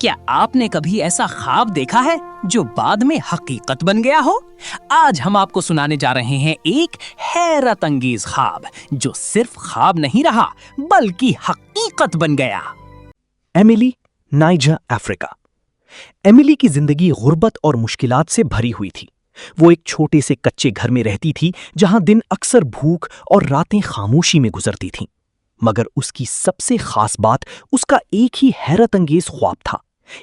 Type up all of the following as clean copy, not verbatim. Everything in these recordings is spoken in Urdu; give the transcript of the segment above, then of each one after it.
کیا آپ نے کبھی ایسا خواب دیکھا ہے جو بعد میں حقیقت بن گیا ہو؟ آج ہم آپ کو سنانے جا رہے ہیں ایک حیرت انگیز خواب جو صرف خواب نہیں رہا بلکہ حقیقت بن گیا۔ ایملی، نائجر، افریقہ۔ ایملی کی زندگی غربت اور مشکلات سے بھری ہوئی تھی۔ وہ ایک چھوٹے سے کچے گھر میں رہتی تھی جہاں دن اکثر بھوک اور راتیں خاموشی میں گزرتی تھیں۔ مگر اس کی سب سے خاص بات اس کا ایک ہی حیرت انگیز خواب تھا،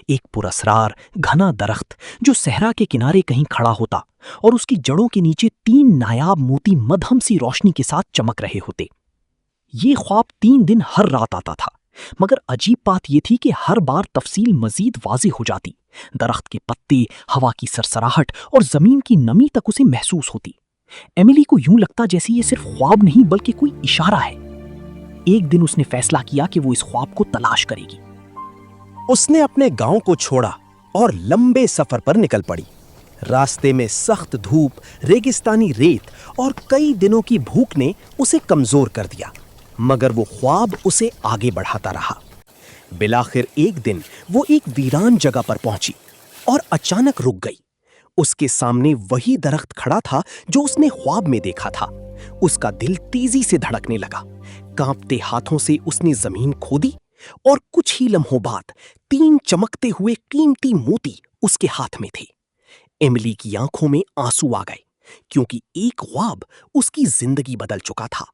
ایک پراسرار گھنا درخت جو صحرا کے کنارے کہیں کھڑا ہوتا اور اس کی جڑوں کے نیچے 3 نایاب موتی مدھم سی روشنی کے ساتھ چمک رہے ہوتے۔ یہ خواب 3 دن ہر رات آتا تھا، مگر عجیب بات یہ تھی کہ ہر بار تفصیل مزید واضح ہو جاتی۔ درخت کے پتے، ہوا کی سرسراہٹ اور زمین کی نمی تک اسے محسوس ہوتی۔ ایملی کو یوں لگتا جیسے یہ صرف خواب نہیں بلکہ کوئی اشارہ ہے۔ ایک دن اس نے فیصلہ کیا کہ وہ اس خواب کو تلاش کرے گی۔ اس نے اپنے گاؤں کو چھوڑا اور لمبے سفر پر نکل پڑی۔ راستے میں سخت دھوپ، ریگستانی ریت اور کئی دنوں کی بھوک نے اسے کمزور کر دیا، مگر وہ خواب اسے آگے بڑھاتا رہا۔ بالآخر ایک دن وہ ایک ویران جگہ پر پہنچی اور اچانک رک گئی۔ اس کے سامنے وہی درخت کھڑا تھا جو اس نے خواب میں دیکھا تھا۔ اس کا دل تیزی سے دھڑکنے لگا۔ کانپتے ہاتھوں سے اس نے زمین کھودی اور کچھ ہی لمحوں بعد 3 چمکتے ہوئے قیمتی موتی اس کے ہاتھ میں تھے۔ ایملی کی آنکھوں میں آنسو آ گئے کیونکہ ایک خواب اس کی زندگی بدل چکا تھا۔